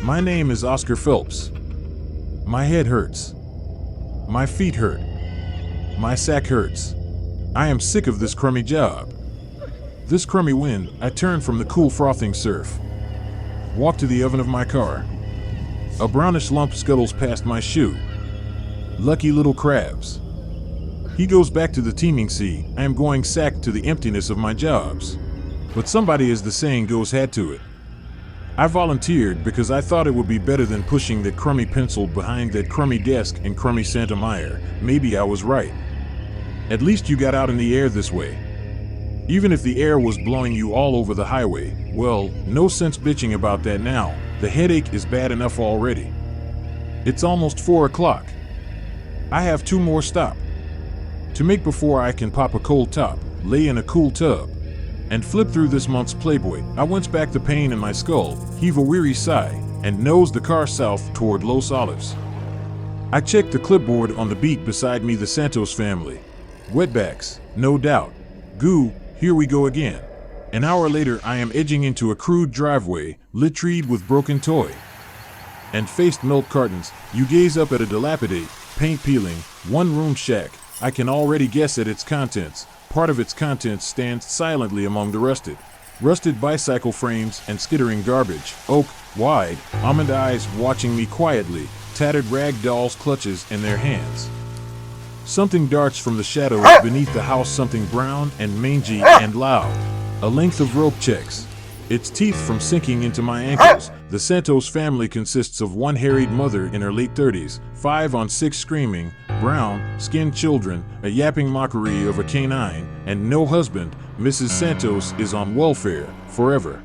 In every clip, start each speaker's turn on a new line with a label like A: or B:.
A: My name is Oscar Phelps. My head hurts. My feet hurt. My sack hurts. I am sick of this crummy job. This crummy wind, I turn from the cool frothing surf. Walk to the oven of my car. A brownish lump scuttles past my shoe. Lucky little crabs. He goes back to the teeming sea. I am going sack to the emptiness of my jobs. But somebody, as the saying goes, had to it. I volunteered because I thought it would be better than pushing that crummy pencil behind that crummy desk in crummy Santa Meyer. Maybe I was right. At least you got out in the air this way. Even if the air was blowing you all over the highway, well, no sense bitching about that now. The headache is bad enough already. It's almost 4 o'clock. I have 2 more stops to make before I can pop a cold top, lay in a cool tub, and flip through this month's Playboy. I wince back the pain in my skull, heave a weary sigh, and nose the car south toward Los Olives. I check the clipboard on the beat beside me, the Santos family. Wetbacks, no doubt. Goo, here we go again. An hour later, I am edging into a crude driveway, littered with broken toy and faced milk cartons. You gaze up at a dilapidated, paint-peeling, one-room shack. I can already guess at its contents. Part of its contents stands silently among the rusted bicycle frames and skittering garbage. Oak, wide, almond eyes watching me quietly, tattered rag dolls' clutches in their hands. Something darts from the shadows beneath the house, something brown and mangy and loud. A length of rope checks its teeth from sinking into my ankles. The Santos family consists of one harried mother in her late 30s, 5 on 6 screaming, brown-skinned children, a yapping mockery of a canine, and no husband. Mrs. Santos is on welfare forever.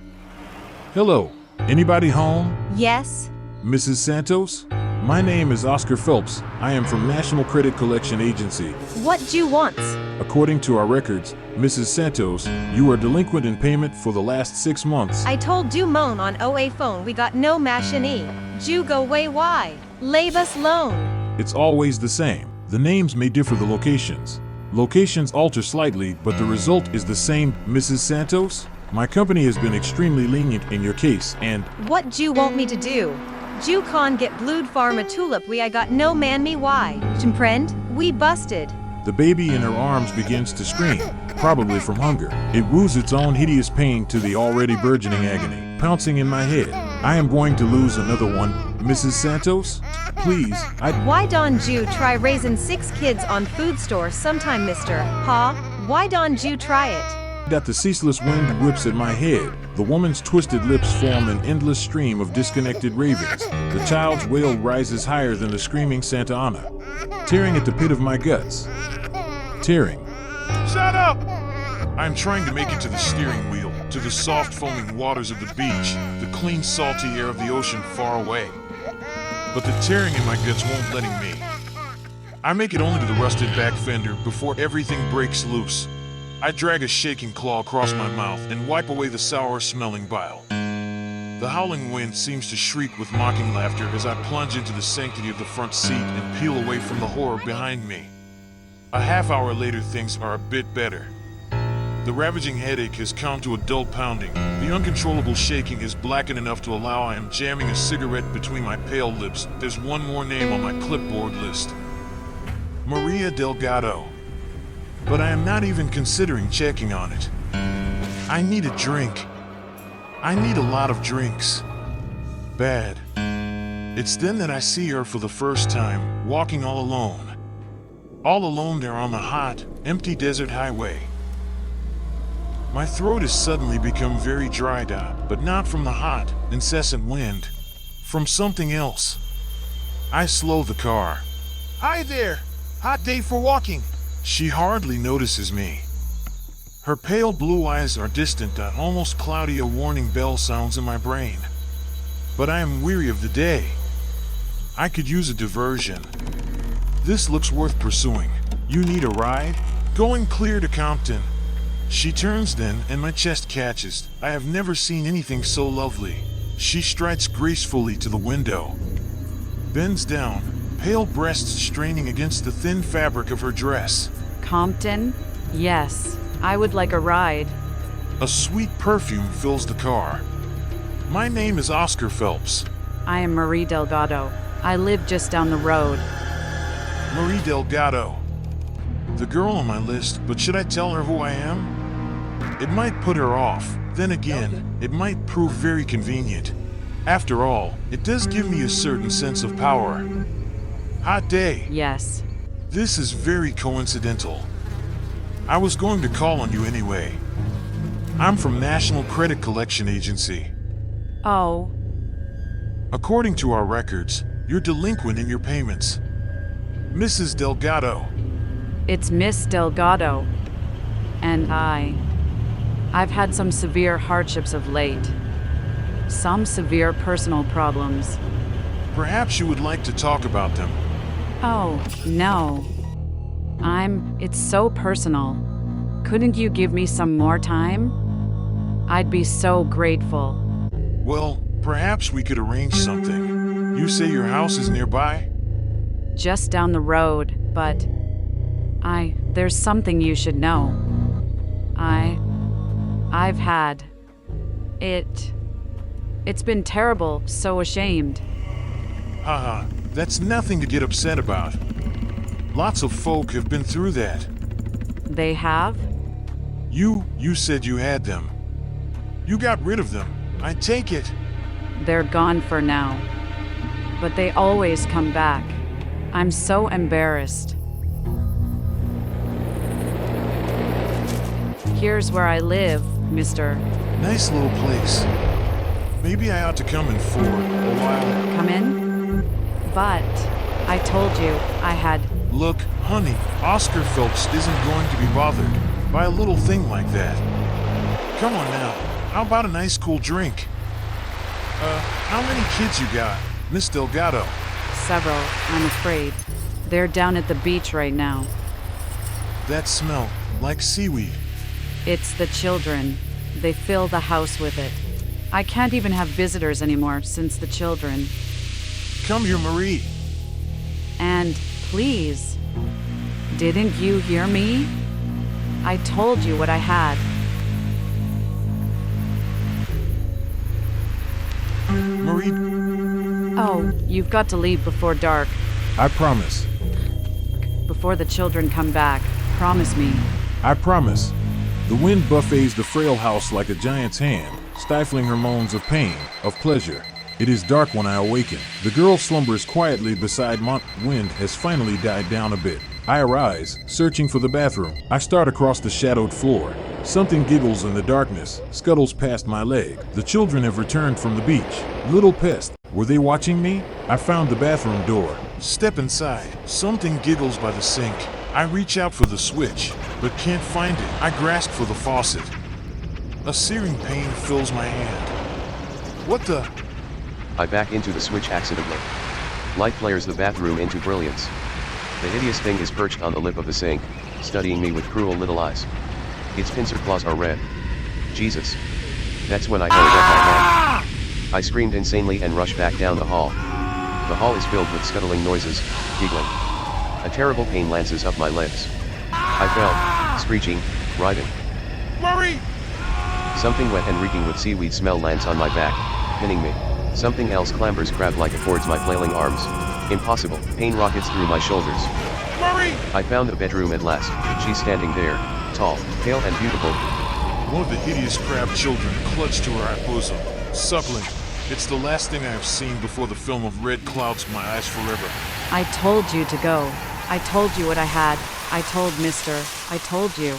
A: Hello, anybody home?
B: Yes.
A: Mrs. Santos? My name is Oscar Phelps. I am from National Credit Collection Agency.
B: What do you want?
A: According to our records, Mrs. Santos, you are delinquent in payment for the last 6 months.
B: I told you moan on OA phone we got no machine. You go way why? Leave us alone.
A: It's always the same. The names may differ, the locations. Locations alter slightly, but the result is the same. Mrs. Santos, my company has been extremely lenient in your case, and
B: what do you want me to do? You can't get blued farm a tulip we I got no man me why. Comprend? We busted.
A: The baby in her arms begins to scream, probably from hunger. It woos its own hideous pain to the already burgeoning agony, pouncing in my head. I am going to lose another one. Mrs. Santos, please,
B: Why don't you try raising 6 kids on food store sometime, mister? Huh? Why don't you try it?
A: That the ceaseless wind whips at my head. The woman's twisted lips form an endless stream of disconnected ravings. The child's wail rises higher than the screaming Santa Ana, tearing at the pit of my guts. Tearing. Shut up! I'm trying to make it to the steering wheel, to the soft foaming waters of the beach, the clean salty air of the ocean far away. But the tearing in my guts won't letting me. I make it only to the rusted back fender before everything breaks loose. I drag a shaking claw across my mouth and wipe away the sour-smelling bile. The howling wind seems to shriek with mocking laughter as I plunge into the sanctity of the front seat and peel away from the horror behind me. A half hour later, things are a bit better. The ravaging headache has come to a dull pounding. The uncontrollable shaking is blackened enough to allow I am jamming a cigarette between my pale lips. There's one more name on my clipboard list. Maria Delgado. But I am not even considering checking on it. I need a drink. I need a lot of drinks. Bad. It's then that I see her for the first time, walking all alone. All alone there on the hot, empty desert highway. My throat has suddenly become very dried up, but not from the hot, incessant wind. From something else. I slow the car. Hi there! Hot day for walking. She hardly notices me. Her pale blue eyes are distant, almost cloudy. A warning bell sounds in my brain. But I am weary of the day. I could use a diversion. This looks worth pursuing. You need a ride? Going clear to Compton. She turns then, and my chest catches. I have never seen anything so lovely. She strides gracefully to the window, bends down, pale breasts straining against the thin fabric of her dress.
C: Compton? Yes, I would like a ride.
A: A sweet perfume fills the car. My name is Oscar Phelps.
C: I am Marie Delgado. I live just down the road.
A: Marie Delgado. The girl on my list, but should I tell her who I am? It might put her off. Then again, it might prove very convenient. After all, it does give me a certain sense of power. Hot day.
C: Yes.
A: This is very coincidental. I was going to call on you anyway. I'm from National Credit Collection Agency.
C: Oh,
A: According to our records, you're delinquent in your payments. Mrs. Delgado.
C: it's Miss Delgado. And I've had some severe hardships of late. Some severe personal problems.
A: Perhaps you would like to talk about them.
C: Oh, no. It's so personal. Couldn't you give me some more time? I'd be so grateful.
A: Well, perhaps we could arrange something. You say your house is nearby?
C: Just down the road, but there's something you should know. I've had it's been terrible, so ashamed.
A: Haha, that's nothing to get upset about. Lots of folk have been through that.
C: They have?
A: You said you had them. You got rid of them, I take it.
C: They're gone for now. But they always come back. I'm so embarrassed. Here's where I live, mister.
A: Nice little place. Maybe I ought to come in for a while.
C: Come in? But I told you I had.
A: Look, honey, Oscar Phelps isn't going to be bothered by a little thing like that. Come on now, how about a nice cool drink? How many kids you got, Miss Delgado?
C: Several, I'm afraid. They're down at the beach right now.
A: That smell, like seaweed.
C: It's the children. They fill the house with it. I can't even have visitors anymore since the children.
A: Come here, Marie.
C: And please, didn't you hear me? I told you what I had.
A: Marie,
C: Oh, you've got to leave before dark,
A: I promise.
C: before the children come back. Promise me.
A: I promise. The wind buffets the frail house like a giant's hand, stifling her moans of pain, of pleasure. It is dark when I awaken. The girl slumbers quietly beside Wind has finally died down a bit. I arise, searching for the bathroom. I start across the shadowed floor. Something giggles in the darkness, scuttles past my leg. The children have returned from the beach. Little pest, were they watching me? I found the bathroom door. Step inside. Something giggles by the sink. I reach out for the switch, but can't find it. I grasp for the faucet. A searing pain fills my hand. What the?
D: I back into the switch accidentally. Light flares the bathroom into brilliance. The hideous thing is perched on the lip of the sink, studying me with cruel little eyes. Its pincer claws are red. Jesus. That's when I heard that my hand. I screamed insanely and rushed back down the hall. The hall is filled with scuttling noises, giggling. A terrible pain lances up my lips. I fell, screeching, writhing.
A: Marie!
D: Something wet and reeking with seaweed smell lands on my back, pinning me. Something else clambers crab-like towards my flailing arms. Impossible. Pain rockets through my shoulders.
A: Marie!
D: I found the bedroom at last. She's standing there, tall, pale and beautiful.
A: One of the hideous crab children clutched to her bosom, suckling. It's the last thing I have seen before the film of red clouds my eyes forever.
C: I told you to go. I told you what I had. I told Mister. I told you.